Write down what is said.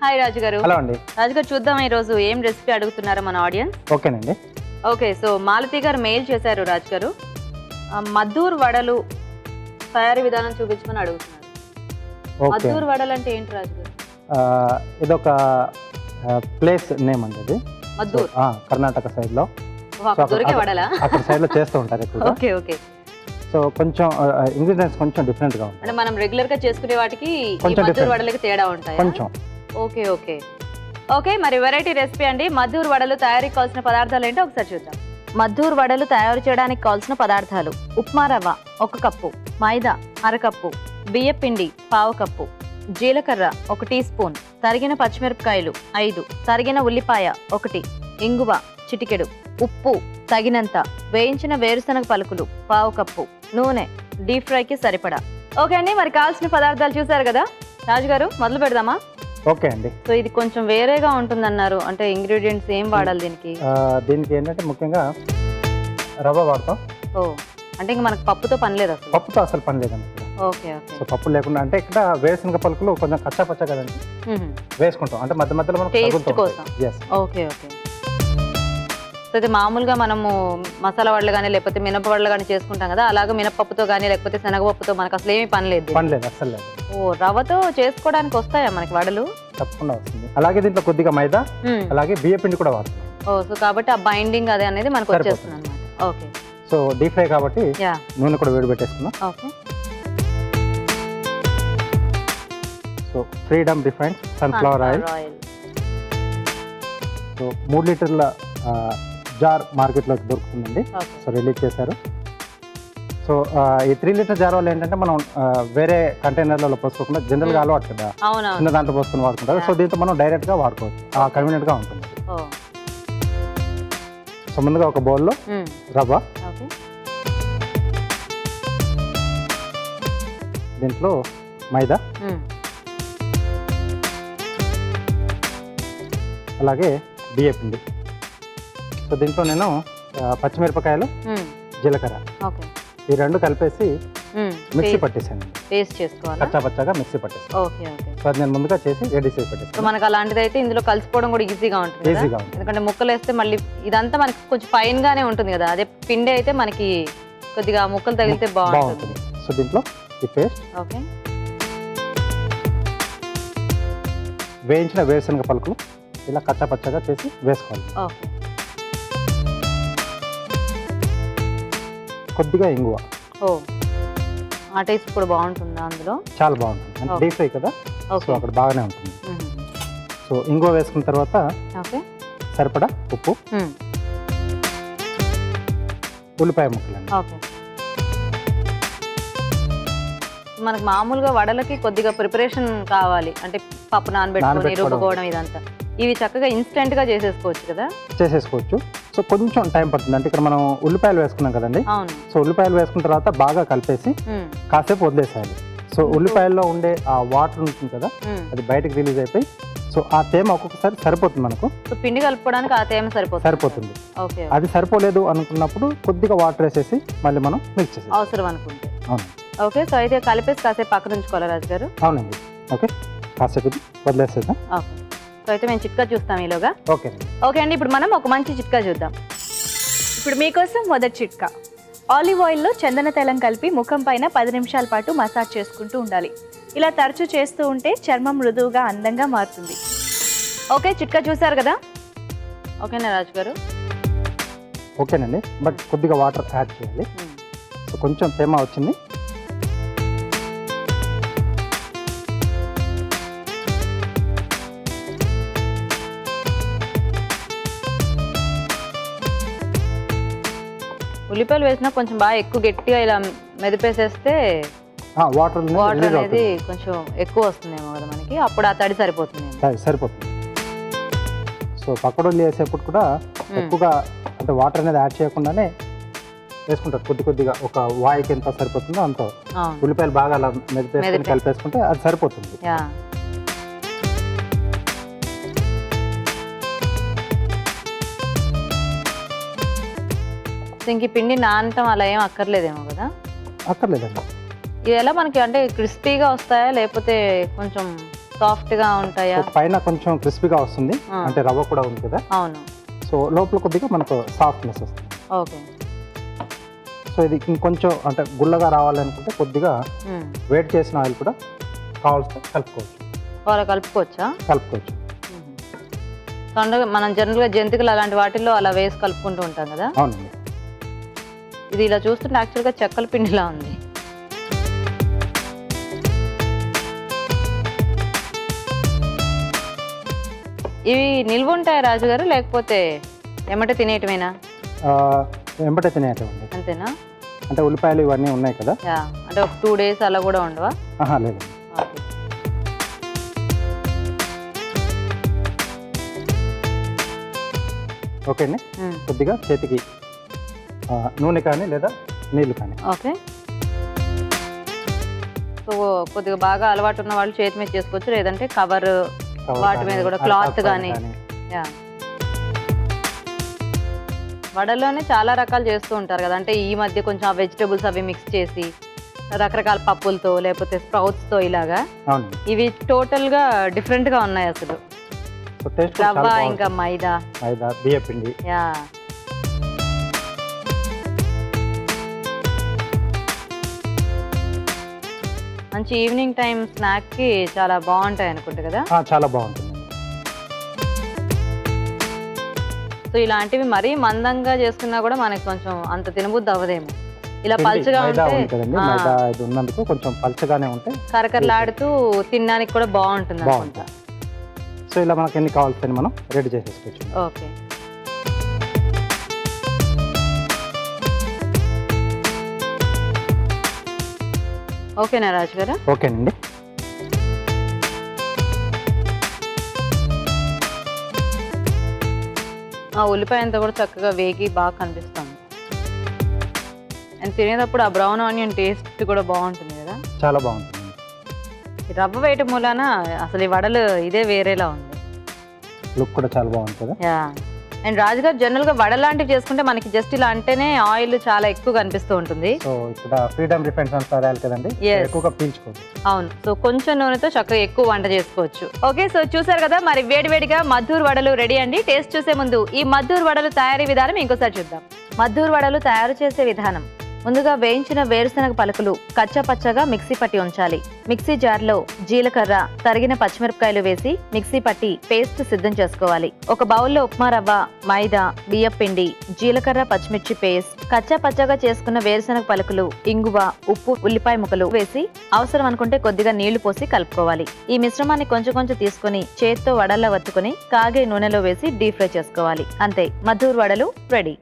Hi రాజు గారు. Hello అండి. రాజు గారు, చూద్దాం ఈ రోజు ఏం రెసిపీ అడుగుతున్నారో మన ఆడియన్స్. ఓకేనండి. ఓకే, సో మాలతి గారు మెయిల్ చేశారు రాజు గారు. మద్దూర్ వడలు తయారీ విధానం చూపించమని అడుగుతున్నారు. మద్దూర్ వడలు అంటే ఏంటి రాజు గారు? ఇదొక ప్లేస్ నేమ్ అండి. ఇది మద్దూర్ కర్ణాటక సైడ్ లో దొరికే వడలా? అక్కడ సైడ్ లో చేస్తూ ఉంటారు ఎక్కువ. Okay okay. సో కొంచెం ఇంగ్రీడియంట్స్ కొంచెం డిఫరెంట్ గా ఉంటాయి. అంటే మనం రెగ్యులర్ గా చేసుకునే వాటికి మద్దూర్ వడలకి తేడా ఉంటాయి కొంచెం. Okay okay okay. మరి వెరైటీ రెసిపీ అండి. మద్దూర్ వడలు తయారీకి కావాల్సిన పదార్థాలు ఏంటో ఒకసారి చూద్దాం. మద్దూర్ వడలు తయారు చేయడానికి కావాల్సిన పదార్థాలు: ఉప్మా రవ్వ 1 కప్పు, మైదా 1/2 కప్పు, బియ్య పిండి 1/2 కప్పు, జీలకర్ర 1 టీ స్పూన్, తరిగిన పచ్చిమిరపకాయలు 5, తరిగిన ఉల్లిపాయ 1, ఇంగువ చిటికెడు, ఉప్పు తగినంత, వేయించిన వేరుశనగ పలుకులు 1/2 కప్పు, నూనె డీప్ ఫ్రైకి సరిపడా. ఓకే అండి, మరి కావాల్సిన పదార్థాలు చూసారు కదా రాజు గారు, మొదలు పెడదామా? ఓకే అండి. సో ఇది కొంచెం వేరేగా ఉంటుందన్నారు, అంటే ఇంగ్రీడియంట్స్ ఏం వాడాలి దీనికి? దీనికి ఏంటంటే ముఖ్యంగా రవ్వ వాడతాం. ఓ, అంటే ఇంకా మనకు పప్పుతో పని లేదు అసలు? పప్పుతో అసలు పని లేదండి. Okay okay. సో పప్పు లేకుండా అంటే ఇక్కడ వేరుశనగ పలుకులు కొంచెం కచ్చా పచ్చా కదండి వేసుకుంటాం, అంటే మధ్య మధ్యలో మనం టేస్ట్ కోసం. Okay okay. సో ఇది మామూలుగా మనము మసాలా వడలు కానీ లేకపోతే మినప వడలు కానీ చేసుకుంటాం కదా, అలాగే మినపప్పుతో కానీ లేకపోతే శనగపప్పుతో మనకు అసలు ఏమీ పని లేదు. పని లేదు అసలు లేదు. ఓ, రవ్వతో చేసుకోవడానికి వస్తాయా మనకి వడలు? తప్పకుండా వస్తుంది. అలాగే దీంట్లో కొద్దిగా మైదా, అలాగే బియ్య పిండి కూడా వాడుతుంది. ఓ, సో కాబట్టి ఆ బైండింగ్ అదే అనేది మనకు వచ్చేస్తుంది అనమాట. ఓకే. సో డీప్ ఫ్రై కాబట్టి నూనె కూడా వేడి పెట్టేసుకున్నాం. Okay. So freedom refined sunflower oil. So 3 లీటర్ల జార్ మార్కెట్లోకి దొరుకుతుందండి. సో రిలీజ్ చేశారు. సో ఈ 3 లీటర్ జార్ వల్ల ఏంటంటే మనం వేరే కంటైనర్లలో పోసుకోకుండా జనరల్గా అలవాటు కదా, చిన్న దాంట్లో పోసుకుని వాడుకుంటారు. సో దీంతో మనం డైరెక్ట్గా వాడుకోవచ్చు, కన్వీనియంట్గా ఉంటుంది. సో ముందుగా ఒక బౌల్లో రవ్వ, దీంట్లో మైదా, అలాగే బియ్య పిండి. సో దీంట్లో నేను పచ్చిమిరపకాయలు, జీలకర్ర ఈ 2 కలిపేసి మిక్సీ పట్టేసాను. పేస్ట్ చేసుకోవాలి, కచ్చా పచ్చాగా మిక్సీ పట్టేసాను. Okay okay. సో అది నేను ముందుగా చేసి రెడీ చేసి పెట్టేసాను. మనకు అలాంటిది అయితే ఇందులో కలిసిపోవడం కూడా ఈజీగా ఉంటుంది. ఈజీగా ఉంటుంది, ఎందుకంటే ముక్కలు వేస్తే మళ్ళీ ఇదంతా మనకి కొంచెం ఫైన్ గానే ఉంటుంది కదా, అదే పిండి అయితే మనకి కొద్దిగా ముక్కలు తగిలితే బాగుంటుంది. సో దీంట్లో ఈ పేస్ట్, ఓకే, వేయించిన వేరుశనగ పలుకులు ఇలా కచ్చా పచ్చగా చేసి వేసుకోవాలి. ఓకే. కొద్దిగా ఇంగువ. ఓ, ఆ టేస్ట్ కూడా బాగుంటుందా అందులో? చాలా బాగుంటుంది, అంటే డీప్ ఫ్రై కదా, సో అక్కడ బాగానే ఉంటుంది. సో ఇంగువ వేసుకున్న తర్వాత సరిపడా ఉప్పు, ఉల్లిపాయ ముక్కలు. ఓకే. మనకు మామూలుగా వడలకి కొద్దిగా ప్రిపరేషన్ కావాలి, అంటే పప్పు నానబెట్టుకొని రుబ్బుకోవడం ఇదంతా. ఇవి చక్కగా ఇన్స్టెంట్ గా చేసేసుకోవచ్చు కదా? చేసేసుకోవచ్చు. సో కొంచెం టైం పడుతుంది, అంటే ఇక్కడ మనం ఉల్లిపాయలు వేసుకున్నాం కదండి. సో ఉల్లిపాయలు వేసుకున్న తర్వాత బాగా కలిపేసి కాసేపు వదిలేసేయాలి. సో ఉల్లిపాయల్లో ఉండే ఆ వాటర్ ఉంటుంది కదా, అది బయటకు రిలీజ్ అయిపోయి సో ఆ తేమ ఒక్కొక్కసారి సరిపోతుంది మనకు. పిండి కలుపుకోవడానికి ఆ తేమ సరిపోతుంది. అది సరిపోలేదు అనుకున్నప్పుడు కొద్దిగా వాటర్ వేసేసి మళ్ళీ మనం మిక్స్ చేసి అవసరం అనుకుంటే. అవును. ఓకే. సో అయితే కలిపేసి కాసేపు పక్కన ఉంచుకోవాలా రాజు గారు? అవునండి. ఓకే, కాసేపు వదిలేసేద్దాం. ఓకే. సో అయితే మేము చిట్కా చూస్తాం ఈలోగా. ఓకే ఓకే అండి, ఇప్పుడు మనం ఒక మంచి చిట్కా చూద్దాం. ఇప్పుడు మీకోసం మొదటి చిట్కా: ఆలివ్ ఆయిల్లో చందన తైలం కలిపి ముఖం పైన 10 నిమిషాల పాటు మసాజ్ చేసుకుంటూ ఉండాలి. ఇలా తరచూ చేస్తూ ఉంటే చర్మం మృదువుగా అందంగా మారుతుంది. ఓకే, చిట్కా చూసారు కదా? ఓకేనా రాజు గారు? ఓకేనండి, బట్ కొద్దిగా వాటర్ యాడ్ చేయాలి. సో కొంచెం తేమ వచ్చింది. ఉల్లిపాయలు వేసినా కొంచెం బాగా ఎక్కువ గట్టిగా ఇలా మెదిపేసేస్తే వాటర్ అనేది కొంచెం ఎక్కువ వస్తుందేమో కదా మనకి, అప్పుడు ఆ తడి సరిపోతుంది. సో పకోడీలు వేసేప్పుడు కూడా ఎక్కువగా అంటే వాటర్ అనేది యాడ్ చేయకుండానే వేసుకుంటారు, కొద్దిగా ఒక వాయికి ఎంత సరిపోతుందో అంత ఉల్లిపాయలు బాగా అలా మెదిపేసుకొని కలిపేసుకుంటే అది సరిపోతుంది. ఇంక పిండి నానటం అలా ఏం అక్కర్లేదేమో కదా? అక్కర్లేదండి. ఇది ఎలా మనకి అంటే క్రిస్పీగా వస్తాయా లేకపోతే కొంచెం సాఫ్ట్ గా ఉంటాయా? పైన కొంచెం క్రిస్పీగా వస్తుంది, అంటే రవ్వ కూడా ఉంది కదా. అవును. సో లోపల కొద్దిగా మనకు సాఫ్ట్నెస్ వస్తుంది. ఓకే. సో ఇది ఇంకొంచెం అంటే గుల్లగా రావాలనుకుంటే కొద్దిగా వేడి చేసిన ఆయిల్ కూడా కావాల్సి కలుపుకోవచ్చు. కలుపుకోవచ్చా? కలుపుకోవచ్చు. మనం జనరల్గా జంతికలు అలాంటి వాటిల్లో అలా వేసి కలుపుకుంటూ ఉంటాం కదా. అవునండి. ఇది ఇలా చూస్తుంటే యాక్చువల్గా చెక్కల పిండిలా ఉంది. ఇవి నిల్వ ఉంటాయా రాజుగారు, లేకపోతే ఎమ్మటే తినేయటమేనా? వెంబటే తినేయటండి. అంతేనా? అంటే ఉల్లిపాయలు ఇవన్నీ ఉన్నాయి కదా. అంటే ఒక 2 days అలా కూడా ఉండవా? లేదు. ఓకే అండి. కొద్దిగా చేతికి నూనె కానీ లేదా నీళ్ళు కానీ. ఓకే. సో కొద్దిగా బాగా అలవాటు ఉన్న వాళ్ళు చేతి మీద చేసుకోవచ్చు, లేదంటే కవర్ వాటి మీద కూడా క్లాత్ కానీ. వడల్లోనే చాలా రకాలు చేస్తూ ఉంటారు కదా. అంటే ఈ మధ్య కొంచెం ఆ వెజిటబుల్స్ అవి మిక్స్ చేసి రకరకాల పప్పులతో లేకపోతే స్ప్రౌట్స్తో ఇలాగా. ఇవి టోటల్గా డిఫరెంట్గా ఉన్నాయి అసలు. రవ్వ ఇంకా మైదా బియ్యపిండి. మంచి ఈవినింగ్ టైం స్నాక్ కి చాలా బాగుంటాయి అనుకుంటా కదా. చాలా బాగుంటుంది. సో ఇలాంటివి మరీ మందంగా చేసుకున్నా కూడా మనకి కొంచెం అంత తినబుద్ధి అవ్వదేమో. ఇలా పల్చగా ఉన్నందుకు కొంచెం పల్చగానే ఉంటే కరకరలాడుతూ తినడానికి కూడా బాగుంటుంది అనుకుంటా. సో ఇలా మనకి ఎన్ని కావాల్సి మనం రెడీ చేసేసుకోవచ్చు. ఓకే. ఓకేనా రాజు గారు? ఓకేనండి. ఆ ఉల్లిపాయ అంతా కూడా చక్కగా వేగి బాగా కనిపిస్తుంది. అండ్ తినేటప్పుడు ఆ బ్రౌన్ ఆనియన్ టేస్ట్ కూడా బాగుంటుంది కదా. చాలా బాగుంటుంది. రవ్వ వేయటం మూలాన అసలు ఈ వడలు ఇదే వేరేలా ఉంది. లుక్ కూడా చాలా బాగుంటుంది. అండ్ రాజుగారు జనరల్ గా వడ లాంటివి చేసుకుంటే మనకి జస్ట్ ఇలా అంటేనే ఆయిల్ చాలా ఎక్కువ కనిపిస్తూ ఉంటుంది. సో ఇక్కడ ఫ్రీడమ్ రిఫైన్డ్ సన్ఫ్లవర్ ఆయిల్ కదండి, ఎక్కువగా పీల్చుకోదు. అవును. సో కొంచెం నూనెతో చక్కగా ఎక్కువ వంట చేసుకోవచ్చు. ఓకే. సో చూసారు కదా, మరి వేడివేడిగా మద్దూరు వడలు రెడీ అండి. టేస్ట్ చూసే ముందు ఈ మద్దూరు వడలు తయారీ విధానం ఇంకోసారి చూద్దాం. మద్దూరు వడలు తయారు చేసే విధానం: ముందుగా వేయించిన వేరుశనగ పలుకులు కచ్చా పచ్చగా మిక్సీ పట్టి ఉంచాలి. మిక్సీ జార్లో జీలకర్ర, తరిగిన పచ్చిమిరపకాయలు వేసి మిక్సీ పట్టి పేస్ట్ సిద్ధం చేసుకోవాలి. ఒక బౌల్లో ఉప్మా రవ్వ, మైదా, బియ్యం పిండి, జీలకర్ర, పచ్చిమిర్చి పేస్ట్, కచ్చా పచ్చగా చేసుకున్న వేరుశనగ పలుకులు, ఇంగువ, ఉప్పు, ఉల్లిపాయ ముక్కలు వేసి అవసరం అనుకుంటే కొద్దిగా నీళ్లు పోసి కలుపుకోవాలి. ఈ మిశ్రమాన్ని కొంచెం కొంచెం తీసుకుని చేత్తో వడల్లా వత్తుకుని కాగే నూనెలో వేసి డీప్ ఫ్రై చేసుకోవాలి. అంతే, మద్దూరు వడలు రెడీ.